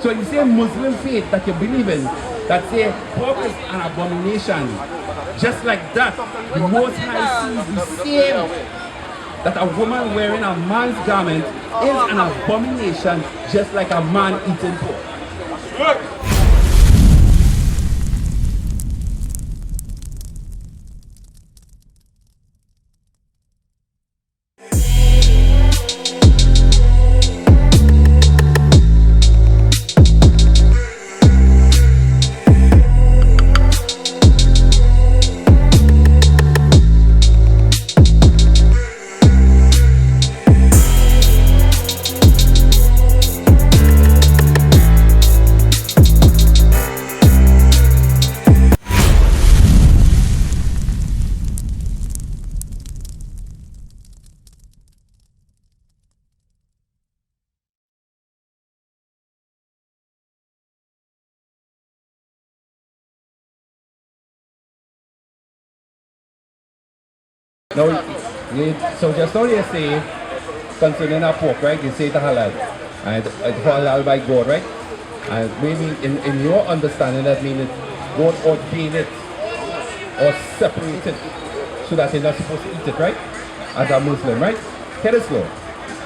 So you say Muslim faith that you believe in, that say pork is an abomination. Just like that, the Most High sees the same, that a woman wearing a man's garment is an abomination, just like a man eating pork. Now, so just now you say, concerning a pork, right? You say it's halal. And it's halal by God, right? And maybe in your understanding, that means God ordained it or separate it so that you're not supposed to eat it, right? As a Muslim, right? Tell us law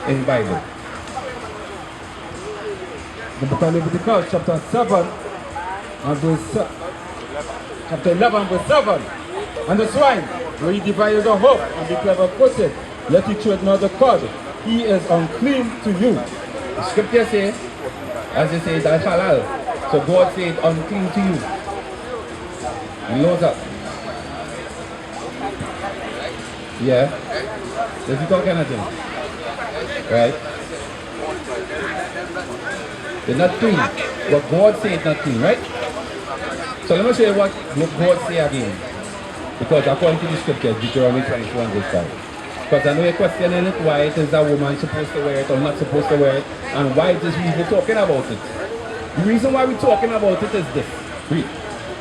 in the Bible. The book of Leviticus, chapter 7, and verse, chapter 11, verse 7. And the swine, where he divided the hoof and be clever footed, let it tread not the cud, he is unclean to you. The scripture says, as they say, that's halal. So God said unclean to you. And knows that. Yeah. Does he talk anything? Right? They're not clean. But God said it's not clean, right? So let me show you what God say again. Because according to the scripture, Deuteronomy 24 and verse 5. Because I know you're questioning it, why it is a woman supposed to wear it or not supposed to wear it, and why it is we're talking about it. The reason why we're talking about it is this. Read.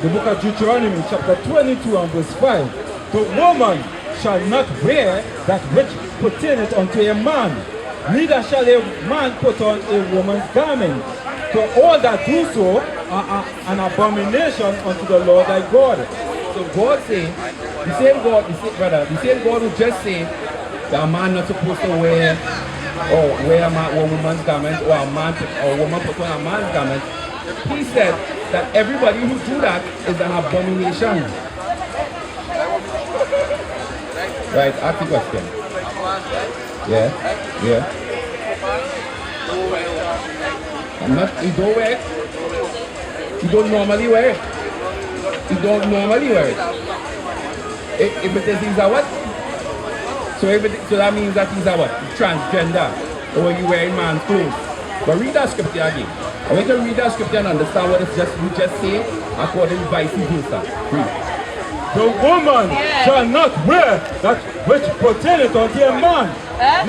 The book of Deuteronomy, chapter 22 and verse 5. The woman shall not wear that which pertaineth unto a man, neither shall a man put on a woman's garment. For all that do so are an abomination unto the Lord thy God. So God say, the same God who just said that a man not supposed to wear a woman's garment, or a woman put on a man's garment, he said that everybody who do that is an abomination. Right, ask the question. Yeah. He don't wear it. He don't normally wear it. He don't normally wear it. If it is, he's a what? So that means that he's a what? Transgender. Or you wearing man's clothes. But read that scripture again. I want you to read that scripture and understand what it's you just say according to vice versa. Read. The woman shall not wear that which pertaineth unto a man,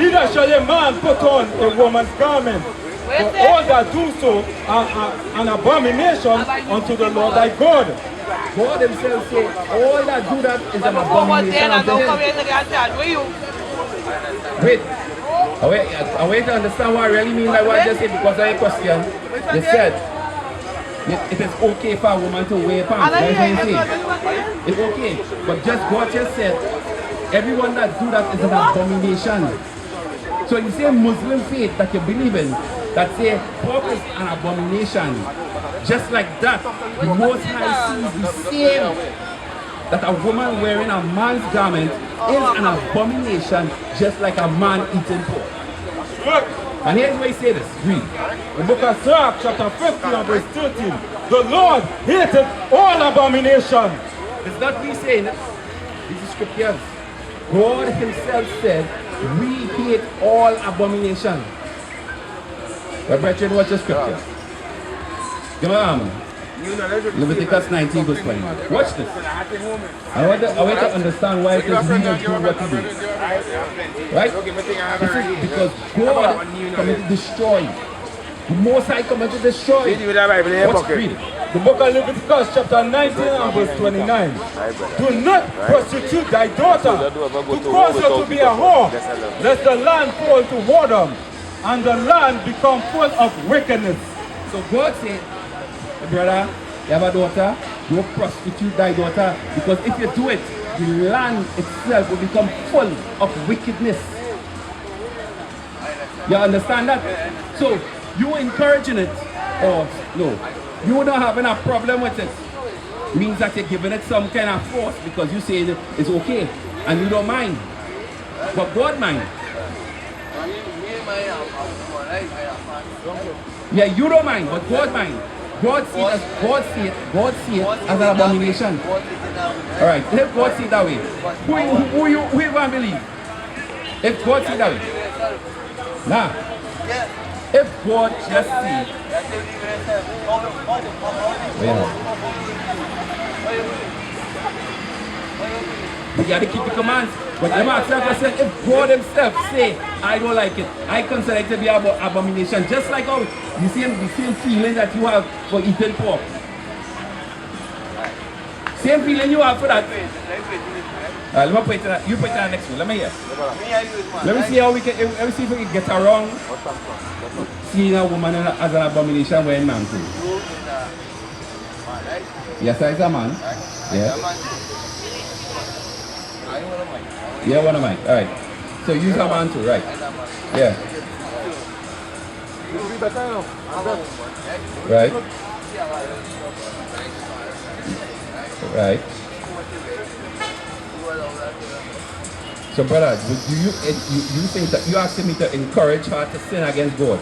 neither shall a man put on a woman's garment. For all that do so are an abomination unto the Lord thy God. God himself said, all that do that is an abomination unto him. Wait. I want to understand what I really mean by what I just said, because of a question. They said, it is okay for a woman to wear pants. That's what you say. It's okay. But just God just said, everyone that do that is an abomination. So you say Muslim faith that you believe in, that say pork is an abomination. Just like that, the Most High sees the same, that a woman wearing a man's garment is an abomination, just like a man eating pork. And here's why he said this. Read. The book of Cepep, chapter 15 and verse 13. The Lord hated all abomination. It's not me saying it. These are scriptures. God himself said, we hate all abomination. But brethren, what's the scripture? Give me Leviticus 19 verse 20. Watch this. I want to understand why it is we don't do what we do. Right? This is because God coming to destroy. The Most High coming to destroy. Watch, read it. The book of Leviticus chapter 19 and verse 29. Do not prostitute thy daughter to cause her to be a whore, lest the land fall to whoredom, and the land become full of wickedness. So God said, brother, you have a daughter, don't prostitute thy daughter, because if you do it, the land itself will become full of wickedness. You understand that? So you encouraging it, or no, you not having a problem with it, means that you're giving it some kind of force because you say it's okay and you don't mind. But God mind. Yeah, you don't mind, but God mind. God see it as an abomination. Alright, if God see it that way, who you gonna believe? If God see it that way. Nah. If God just see. But you have to keep the commands. But the Master said, if God himself say, I don't like it, I consider it to be an abomination. Just like how the same feeling that you have for eating pork. Same feeling you have for that. Let me put it in, you put it in the next one. Let me hear. Let me see how let me see if we can get around seeing a woman as an abomination when man too. Yes, I is a man. Yeah. Yeah, one of mine. Alright. So use a man too, right? Yeah. Right. Right. So brother, you think that you asking me to encourage her to sin against God?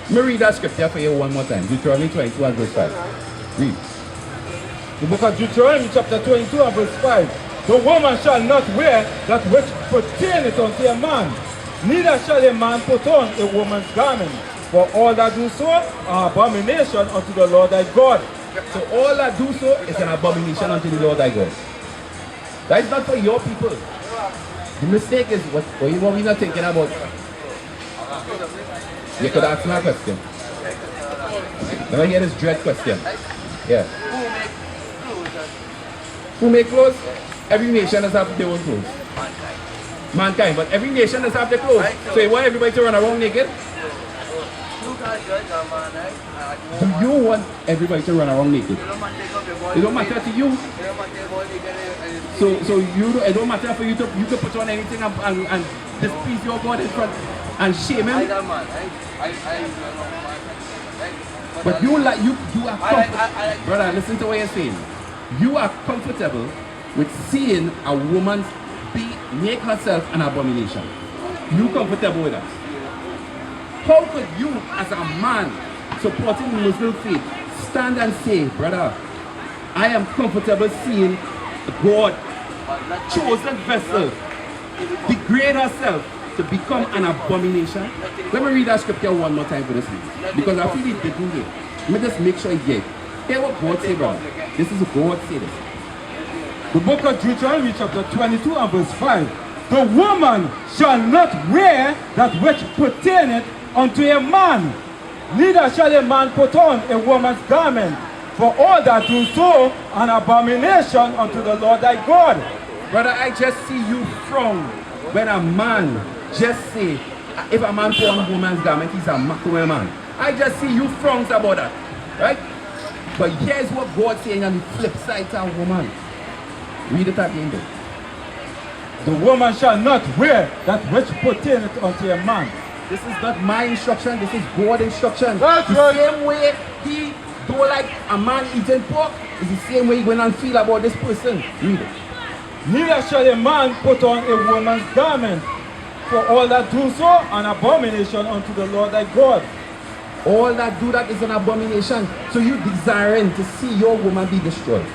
Let me read that scripture for you one more time. Deuteronomy 22 and verse 5. Read. The book of Deuteronomy chapter 22 and verse 5. The woman shall not wear that which pertaineth unto a man, neither shall a man put on a woman's garment, for all that do so are abomination unto the Lord thy God. So all that do so is an abomination unto the Lord thy God. That is not for your people. The mistake is what we're not thinking about. You could ask me a question. Let me hear this dread question. Yeah. Who make clothes? Every nation does have their own clothes. Mankind, but every nation does have their clothes. So you want everybody to run around naked? Do you want everybody to run around naked? It don't matter to you. So it don't matter for you to put on anything and displease your God in front and shame him. But you are comfortable. Brother, listen to what you're saying. You are comfortable with seeing a woman make herself an abomination. You comfortable with that? How could you, as a man supporting the Muslim faith, stand and say, brother, I am comfortable seeing God, chosen vessel, degrade herself to become an abomination? Let me read that scripture one more time for this man, because I feel it didn't hear. Let me just make sure you get it. Hear what God say, brother. This is what God say this. The book of Deuteronomy chapter 22 and verse 5. The woman shall not wear that which pertaineth unto a man, neither shall a man put on a woman's garment, for all that do so an abomination unto the Lord thy God. Brother, I just see you frown when a man just say, if a man put on a woman's garment, he's a mackerel man. I just see you frowns about that, right? But here's what God's saying on the flip side to a woman. Read it again though. The woman shall not wear that which pertaineth unto a man. This is not my instruction, this is God's instruction. That's the right. same way he don't like a man eating pork is the same way he going and feel about this person. Read it. Neither shall a man put on a woman's garment, for all that do so an abomination unto the Lord thy God. All that do that is an abomination. So you desiring to see your woman be destroyed.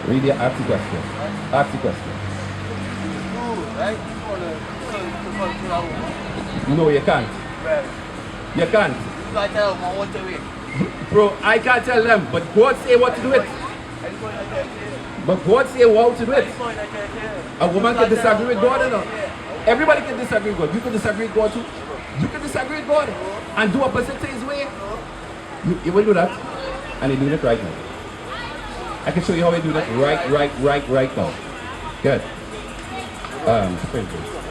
Read it, ask the question. Ask the question. No, you can't. You can't. Bro, I can't tell them, but God say what to do it. But God say what to do it. A woman can disagree with God or not. Everybody can disagree with God. You can disagree with God too. You can disagree with God and do opposite to his way. You will do that. And they do it right now. I can show you how they do that right now. Good. I'm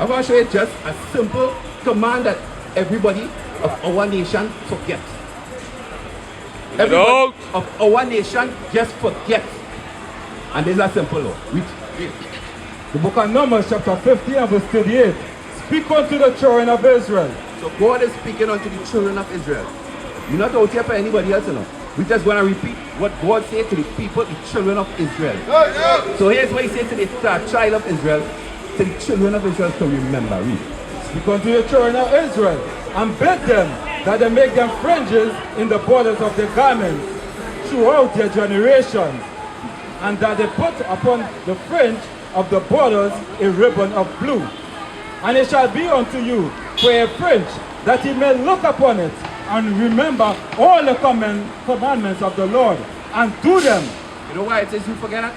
going to show you just a simple command that everybody of our nation forget. Everybody of our nation just forget. And this is a simple law. Read. The book of Numbers chapter 15 and verse 38. Speak unto the children of Israel. So God is speaking unto the children of Israel. You're not out here for anybody else, you know. We're just going to repeat what God said to the people, the children of Israel. So here's what he said to the child of Israel, to the children of Israel to remember. Read. Speak unto the children of Israel, and bid them that they make them fringes in the borders of their garments throughout their generations, and that they put upon the fringe of the borders a ribbon of blue. And it shall be unto you for a fringe, that ye may look upon it, and remember all the commandments of the Lord, and do them. You know why it says you forget it?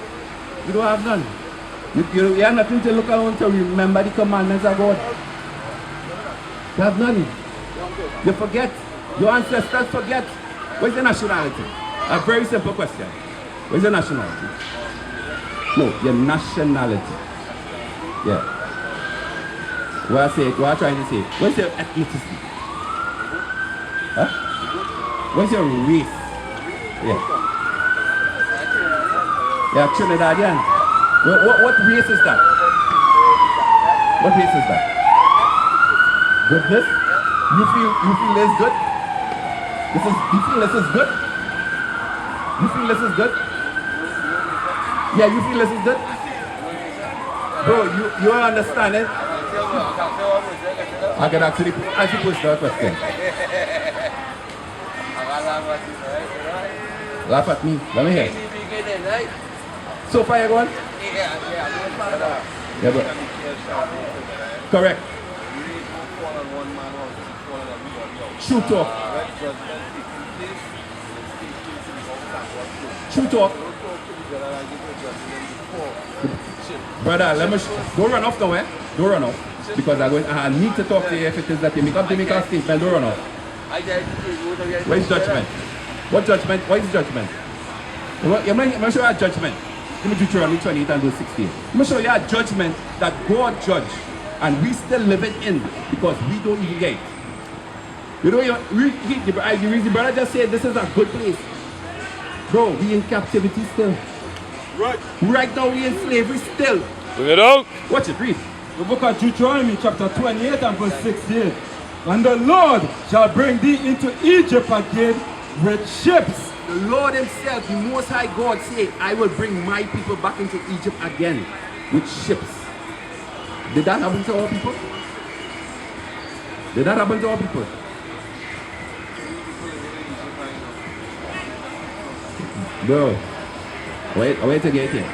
You don't have none. You have nothing to look around to remember the commandments of God. You have none. You forget. Your ancestors forget. What is your nationality? A very simple question. What is your nationality? No, your nationality. Yeah. What I'm trying to say. What's your ethnicity? Huh? What's your race? Yeah. Yeah, Trinidadian. What race is that? What race is that? Goodness? You feel this good? You feel this is good? You feel this is good? Yeah, you feel this is good? Bro, you understand it? I can actually push that question. Laugh at me. Let me hear. So far you going? Yeah, bro. Correct. True talk. True talk. Brother, don't run off nowhere. Don't run off. Because I need to talk to you if it is that you make a statement. Don't run off. What is judgment? What judgment? What is judgment? I'm going to show you a judgment. Let me do Deuteronomy 28 and verse 16. Let me show you a judgment that God judged and we still live it in because we don't even get it. You know, the brother just said this is a good place. Bro, we in captivity still. Right now we in slavery still. Bring it out. Watch it, read. The book of Deuteronomy chapter 28 and verse 16. And the Lord shall bring thee into Egypt again with ships. The Lord himself, the Most High God said, I will bring my people back into Egypt again with ships. Did that happen to our people? Did that happen to our people? Bro, wait to get here.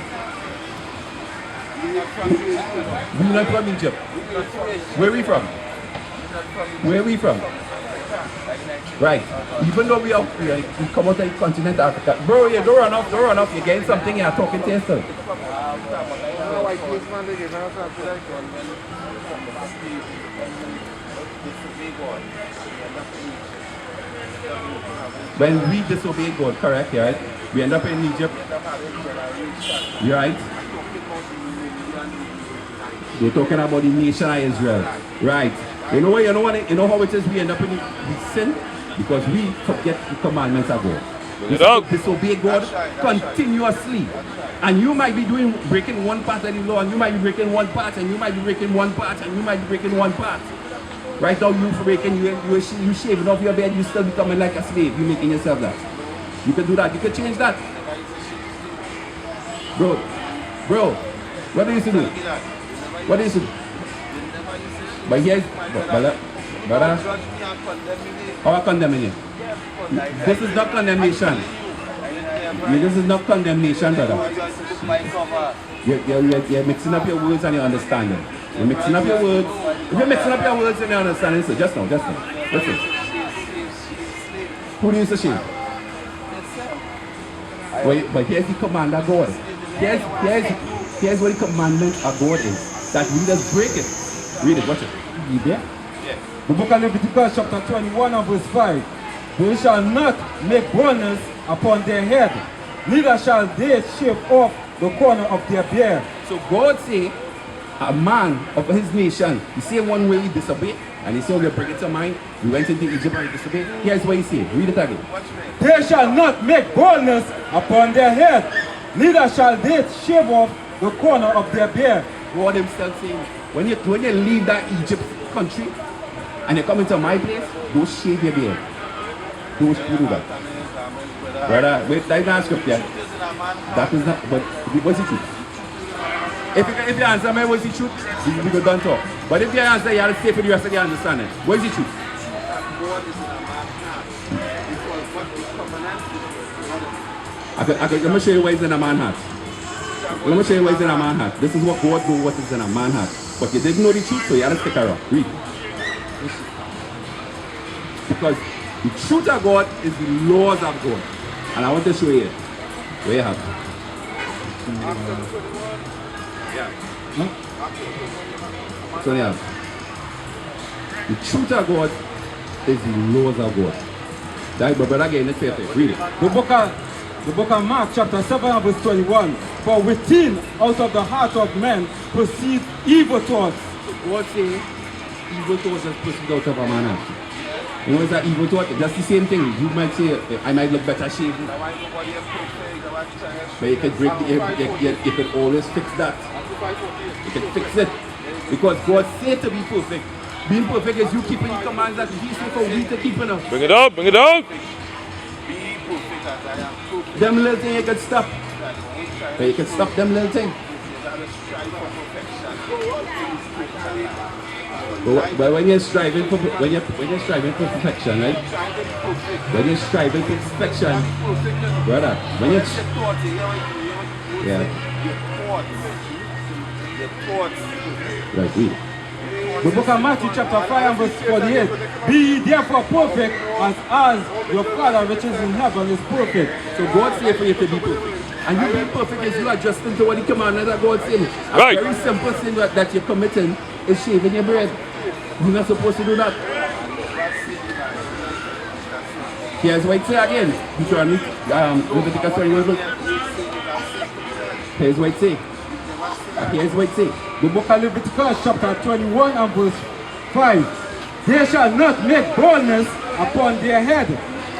We're not from Egypt. Where are we from? Where are we from? Right. Even though we come out of the continent of Africa. Bro, yeah, don't run off. You're getting something you're talking to yourself. When we disobey God, correct, right? We end up in Egypt. You're right. They're talking about the nation of Israel. Right. You know how it is we end up in sin? Because we forget the commandments of God. We disobey God continuously. And you might be breaking one part of the law, and you might be breaking one part, and you might be breaking one part, and you might be breaking one part. Right now you shaving off your bed, you still becoming like a slave. You making yourself that. You can do that. You can change that. Bro, what do you do? What is it? But here's, brother, our condemnation. This is not condemnation. This is not condemnation, brother. You're mixing up your words and your understanding. You're mixing up your words. If you're mixing up your words and your understanding, so just now. Listen. Who do you say? But here's the command of God. Here's what the commandment of God is. That we just break it. Read it, watch it. You there? Yeah. The book of Leviticus chapter 21 and verse 5. They shall not make baldness upon their head, neither shall they shave off the corner of their beard. So God say, a man of his nation, you see one way we disobey, And he said, we bring it to mind. We went into Egypt and disobeyed. Here's what he said. Read it again. They shall not make boldness upon their head, neither shall they shave off the corner of their beard. God himself saying, when you leave that Egypt country and you come into my place, don't shave your beard. Don't do that. Brother, wait, that's not scripture. That is not, but what's the truth? If you answer me, what's the truth? We go down talk. But if you answer, you have to stay for the rest of the understanding. What's the truth? Let me show you what is in a man's heart. Let me show you what is in a man's heart. This is what God knows what is in a man's heart. But you didn't know the truth, so you have to stick around. Read. Because the truth of God is the laws of God. And I want to show you it. Where you have it. So yeah. The truth of God is the laws of God. That, but brother, again, let's say it. Read it. The book of Mark chapter 7 and verse 21. For within, out of the heart of men, proceed evil thoughts. God say evil thoughts just proceed out of a man heart. You know, it's that evil thought. That's the same thing. You might say, I might look better shaven. But you can break the you can always fix that. You can fix it. Because God said to be perfect. Being perfect is you keeping the commands that He said for we to keep in us. Bring it up, bring it up. Them little things you can stop. But you can stop them little things. But when you're striving for perfection, right? When you're striving for perfection, brother, when you're right, read. The book of Matthew chapter 5 and verse 48. Be ye therefore perfect as your Father which is in heaven is perfect. So God said for you to be perfect. And you being perfect is you adjusting to what the commandment that God said. A Right. very simple thing that you're committing is shaving your beard. You're not supposed to do that. Here's what it says again. Leviticus 21. Here's what it says. Here's what it says. The book of Leviticus chapter 21 and verse 5. They shall not make baldness upon their head,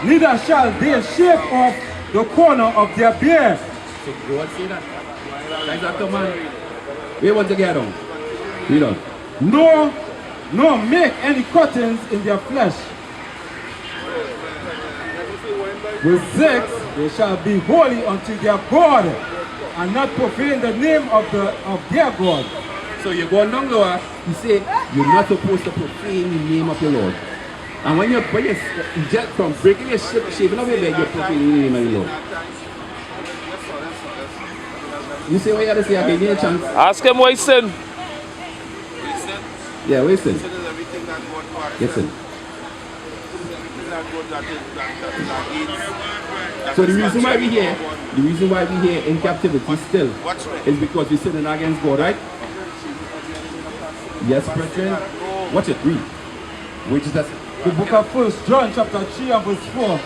neither shall they shave off the corner of their beard. So God say that. That's a command. We want to get on. Read on. Nor make any cuttings in their flesh. Verse 6, they shall be holy unto their God, and not profane the name of their God. So you go down lower, you say you're not supposed to profane the name of the Lord. And when you just from breaking your shaving of your leg, you're profaning the name of the Lord. You say what you have to say, I gave you a chance. Ask him what he said. Yeah, what is sin? Yes, sin. So the reason why we're here in captivity still is because we're sinning against God, right? Yes, brethren. Watch it, read. Which is that? The book of 1 John chapter 3 and verse 4.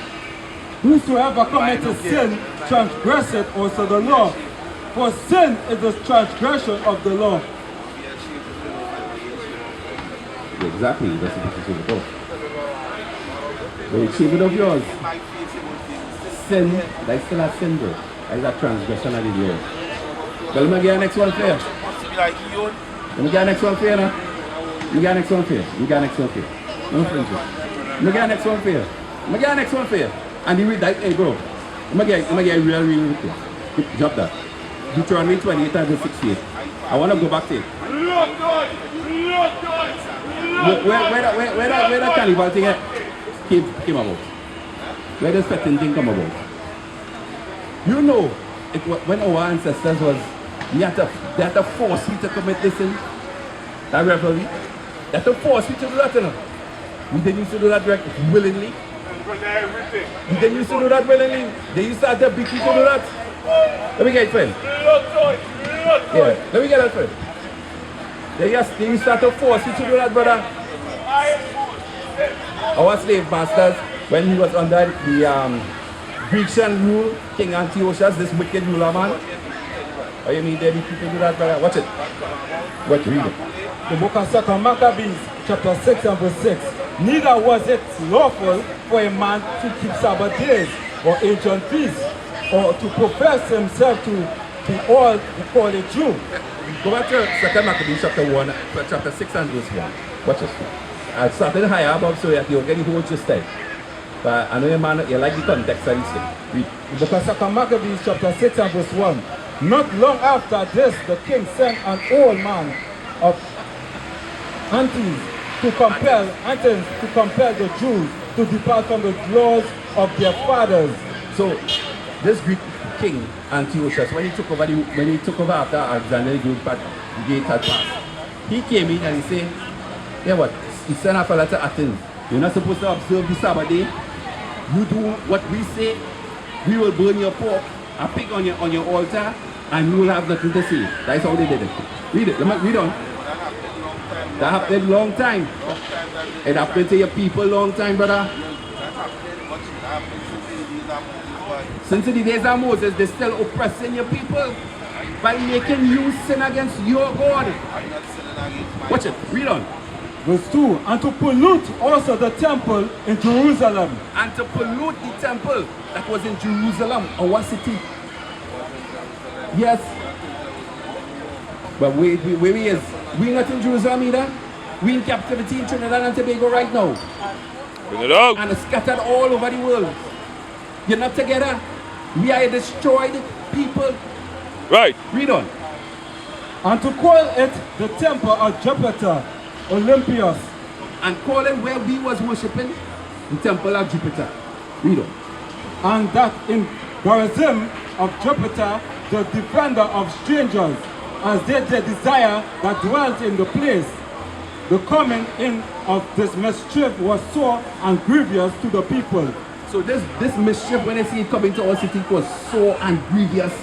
Whosoever committeth sin transgresseth also the law. For sin is the transgression of the law. Exactly, that's what this is about. The achievement of yours. Sin, that's still a sin, bro. That's a transgression of the law. But let me get the next one for you. Let me get the next one for you now. Let me get the next one for you. Let me get the next one for you. Let me get the next one for you. Let me get the next one for you. And you read that, hey bro. Let me get real quick. Drop that. Deuteronomy 28 and verse 68. I want to go back to it. Where that carnival thing came about? Where does fetting thing come about? You know, when our ancestors was, they had to force you to commit this sin. That revelry. They had to force you to do that, you know. We didn't used to do that willingly. We didn't used to do that willingly. They used to have to beat you to do that. Let me get it, friend. Yeah, let me get that, friend. They used to have to force you to do that, brother. Our slave masters, when he was under the Grecian rule, King Antiochus, this wicked ruler man. What you mean they beat you to do that, brother? Watch it. Watch, read it. The book of 2 Maccabees chapter 6 and verse 6. Neither was it lawful for a man to keep Sabbath days or ancient feasts, or to profess himself to all who call it Jew. Go back to 2 Maccabees chapter 6 and verse 1. Watch this. I started higher above so that you'll get the whole gist there. But I know you man, you like the context of this thing. Read. The book of 2 Maccabees chapter 6 and verse 1. Not long after this, the king sent an old man of Athens to compel the Jews to depart from the laws of their fathers. So this Greek king Antiochus, when he took over after Alexander the Great had passed, he came in and he said, yeah, what? He sent a fellow to Athens. You're not supposed to observe the Sabbath day. You do what we say. We will burn your pork, a pig on your altar, and you will have nothing to say. That's how they did it. Read it. Read on. That happened a long time. It happened to your people long time, brother. Since the days of Moses, they're still oppressing your people by making you sin against your God. Watch it. Read on. Verse 2. And to pollute also the temple in Jerusalem. And to pollute the temple that was in Jerusalem, our city. Yes. But where we is? We not in Jerusalem either. We in captivity in Trinidad and Tobago right now. Bring it out. And it's scattered all over the world. You're not together. We are a destroyed people. Right. Read on. And to call it the temple of Jupiter, Olympius. And call it where we was worshipping the temple of Jupiter. Read on. And that in Garizim of Jupiter, the defender of strangers, as they desire that dwelt in the place. The coming in of this mischief was sore and grievous to the people. So this mischief, when I see it coming to our city, was sore and grievous.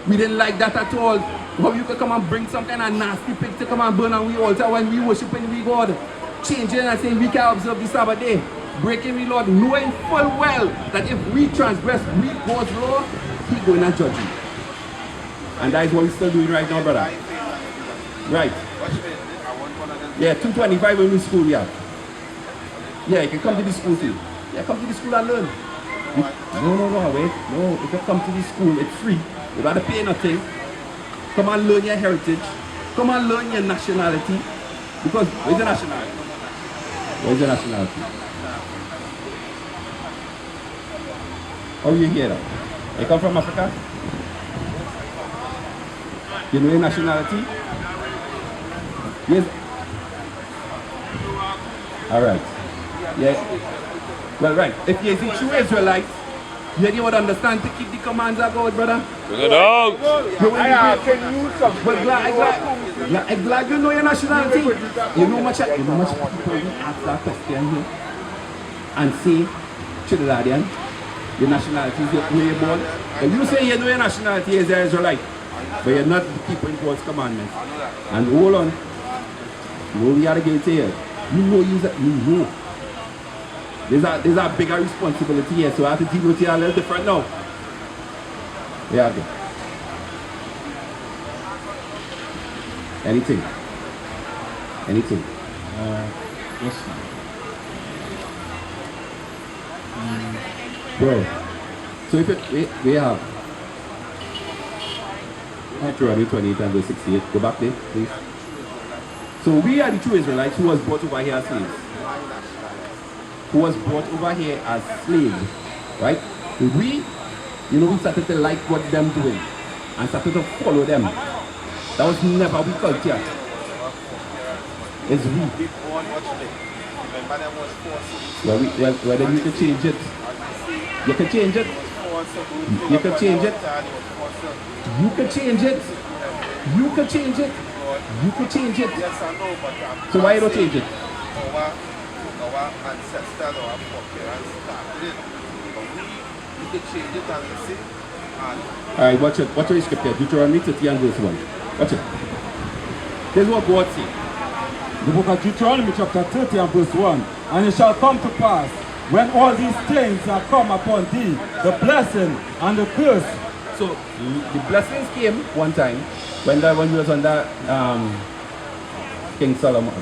We didn't like that at all. How you could come and bring some kind of nasty pig to come and burn on we altar when we worshiping we God. Changing and saying we can observe the Sabbath day. Breaking the Lord, knowing full well that if we transgress we God's law, He going to judge you. And that is what we're still doing right now, brother. Right. Yeah, 225 when we school, yeah. Yeah, you can come to the school too. Yeah, come to the school and learn. No, wait. No, if you come to the school, it's free. You got to pay nothing. Come and learn your heritage. Come and learn your nationality. Because, where's your nationality? Where's your nationality? How are you here now? You come from Africa? You know your nationality? Yes. Alright. Yeah. Well, right. If you're a true Israelite, then you would understand to keep the commands of God, brother. Bring it out. I'm glad you know your nationality. You know much people will ask that question here and say, Trinidadian, your nationality is where you're born. If you say you know your nationality is an Israelite, but you're not keeping God's commandments. And hold on. You know we are against here. You know. There's a bigger responsibility here, so I have to deal with you a little different now. Yeah, okay. Anything? Yes, Bro. So if we have Deuteronomy 28 and verse 68. Go back there, please. So we are the true Israelites who was brought over here as slaves. Who was brought over here as slaves. Right? We started to like what them doing and started to follow them. That was never we culture. It's we. Well, then you can change it. You can change it. You can change it. You can change it. You can change it. You can change it. So why you don't change it? Our ancestors, our foreparents started it. But we can change it as we see. Alright, watch it. Watch your scripture. Deuteronomy 30 and verse 1. Watch it. Here's what God said. The book of Deuteronomy chapter 30 and verse 1. And it shall come to pass, when all these things are come upon thee, the blessing and the curse. So the blessings came one time when we was under King Solomon.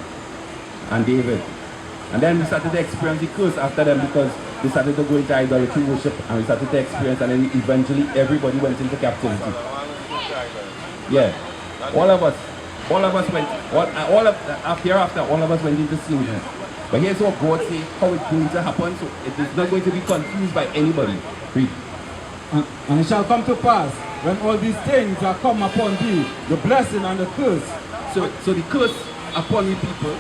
and David. And then we started to experience the curse after them because they started to go into idolatry worship, and we started to experience, and then eventually everybody went into captivity. Yeah. All of us went, after all of us went into slavery. But here's what God says, how it's going to happen, so it is not going to be confused by anybody. Read. And it shall come to pass, when all these things are come upon thee, the blessing and the curse. So the curse upon we people,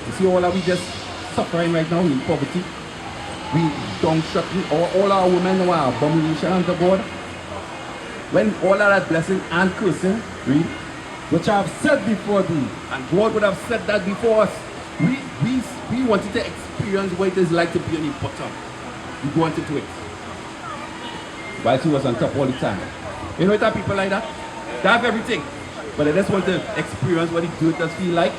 you see all that we just suffering right now in poverty. We downtrodden, all our women are abomination unto God. When all of that blessing and cursing, read, which I have said before thee. And God would have said that before us. We wanted to experience what it is like to be on the bottom. We wanted to it. While he was on top all the time. You know what people like that? They have everything, but they just want to experience what the dirt does feel like.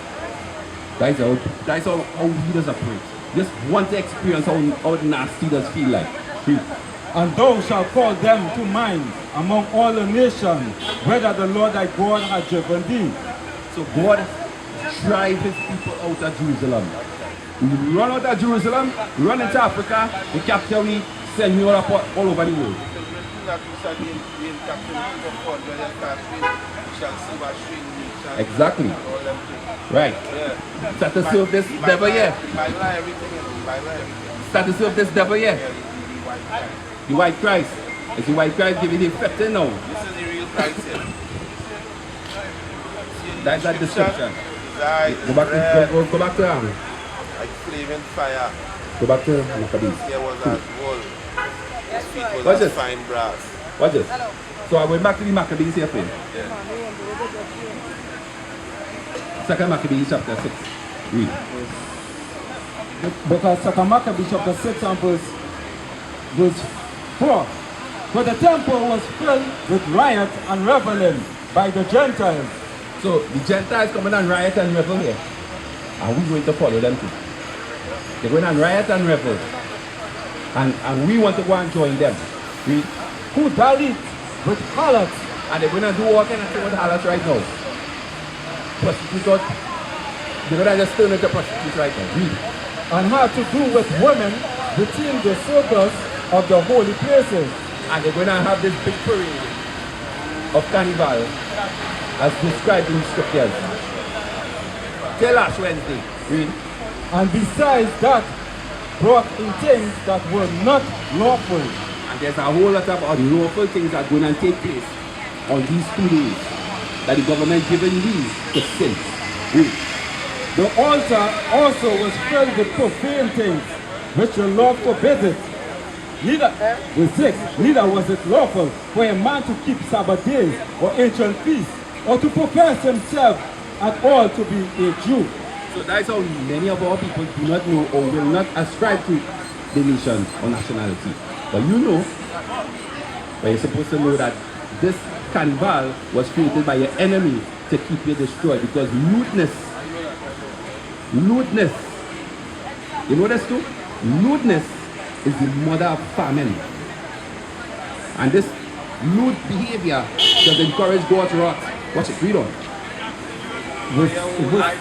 That's how he does operate. Just want to experience how nasty does feel like. And thou shalt call them to mind among all the nations, whether the Lord thy God hath driven thee. So God drive his people out of Jerusalem. We run out of Jerusalem, run into Africa, we capture we, send you all over the world. Exactly. Right. Start to serve this devil here. Start to serve this devil here. The white Christ. It's the white Christ giving the effect now. This is the real Christ here. That's that description. Go back to like flaming fire. Go back to Maccabees. Here was as gold. His feet was Watch as this. fine brass. Watch this. So I went back to the Maccabees here for you. Yeah. 2 Maccabees chapter 6. Read. Because 2 Maccabees chapter 6 and verse 4. For the temple was filled with riot and reveling by the Gentiles. So the Gentiles coming and riot and revel here. And we're going to follow them too. They're going and riot and revel. And we want to go and join them. Read. Who dallied with harlots. And they're going to do all kind of things with harlots right now. Prostitutes. They're going to just turn into prostitutes right now. Read. And had to do with women within the circles of the holy places. And they're going to have this big parade of carnival as described in scriptures. Till Ash Wednesday. Read. And besides that, brought in things that were not lawful. And there's a whole lot of unlawful things that are going to take place on these 2 days that the government given these to sin. Read. The altar also was filled with profane things, which the Lord forbid it. Neither was it lawful for a man to keep Sabbath days or ancient feasts, or to profess himself at all to be a Jew. So that's how many of our people do not know or will not ascribe to the nation or nationality. But you know, but you're supposed to know that this carnival was created by your enemy to keep you destroyed, because lewdness, you know this too? Lewdness is the mother of famine. And this lewd behavior does encourage God's wrath. Watch it, read on.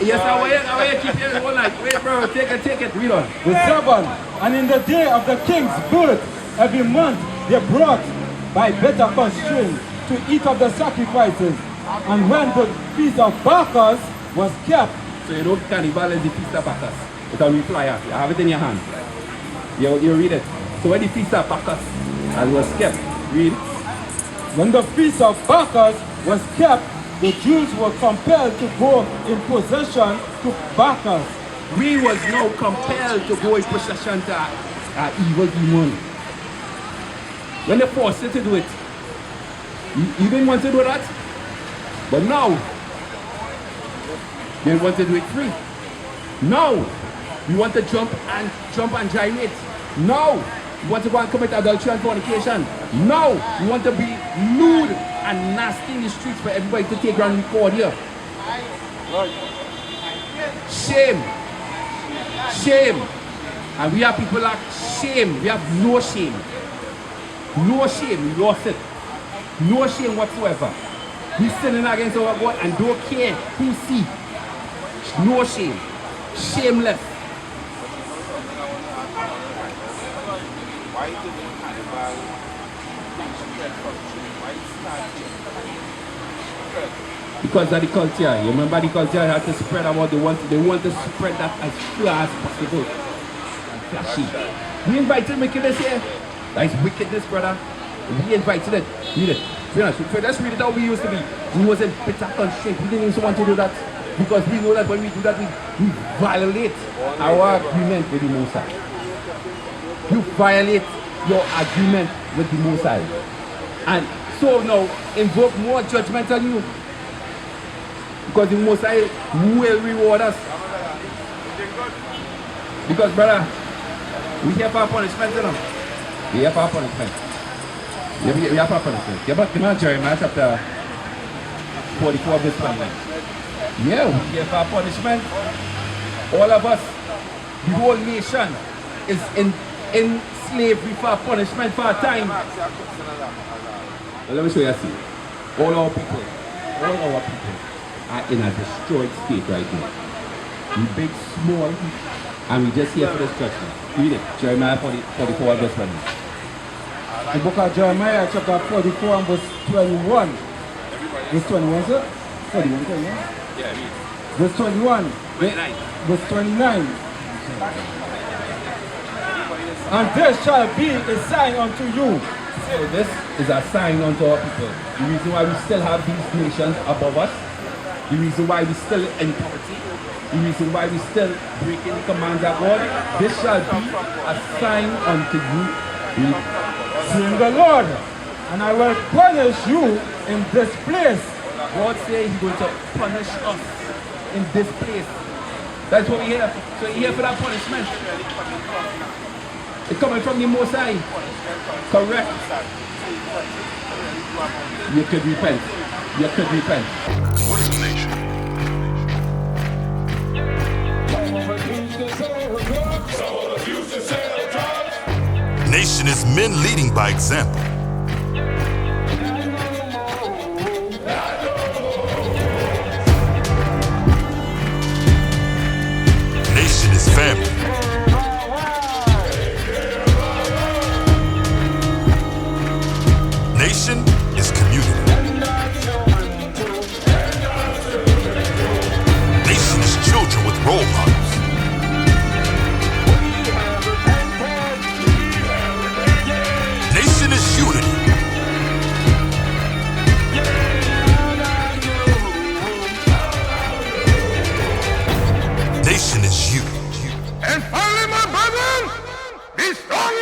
Yes, I want you to keep it all night. Wait, bro, take it, read on. With 7, and in the day of the king's birth, every month they brought by better constraint to eat of the sacrifices. And when the feast of Bacchus was kept. So you know carnival is the feast of Bacchus. It's on the flyer. You have it in your hand. You read it. So when the feast of Bacchus was kept, read. When the feast of Bacchus was kept, the Jews were compelled to go in procession to Bacchus. We was now compelled to go in procession to our evil demon. When they forced you to do it, you didn't want to do that. But now, they want to do it free. Now, you want to jump and gyrate. Now, you want to go and commit adultery and fornication. Now, you want to be lewd and nasty in the streets for everybody to take around and record here. Shame. Shame. And we have people like shame. We have no shame. No shame. We lost it. No shame whatsoever. We sinning against our God and don't care who see. No shame. Shameless. Why did the carnival spread from June? Why it started? Because of the culture. You remember the culture had to spread about they want to spread that as far as possible. And flashy. We invited Mickey this year. That's wickedness, brother. We invited it. Read it. Let's read it how we used to be. We wasn't bitter constraint. We didn't even want to do that. Because we know that when we do that, we violate our agreement with the Most High. You violate your agreement with the Most High. And so now, invoke more judgment on you. Because the Most High will reward us. Because, brother, we here for punishment, you know. We here for punishment. We have for punishment. Yeah, but come on, Jeremiah chapter 44, verse 29. Yeah, we here for punishment. All of us, the whole nation is in slavery for punishment for a time. Well, let me show you see. All our people are in a destroyed state right now. We big, small, and we just here for destruction. Read it. Jeremiah 44, verse 1. The book of Jeremiah, chapter 44, and verse 21. Verse 21, sir? 41, 21? Yeah, read. Verse 21. 29. Verse 29. And there shall be a sign unto you. So this is a sign unto our people. The reason why we still have these nations above us, the reason why we still in poverty, the reason why we still breaking the commands of God, this shall be a sign unto you. Saying the Lord, and I will punish you in this place. God says He's going to punish us in this place. That's what we hear. So we here for that punishment. It's coming from the Most High. Correct. You could repent. You could repent. What is a nation? Nation is men leading by example. Nation is family. Nation is community. Nation is children with role models. Nation is unity. Nation is you. And finally, my brethren, be strong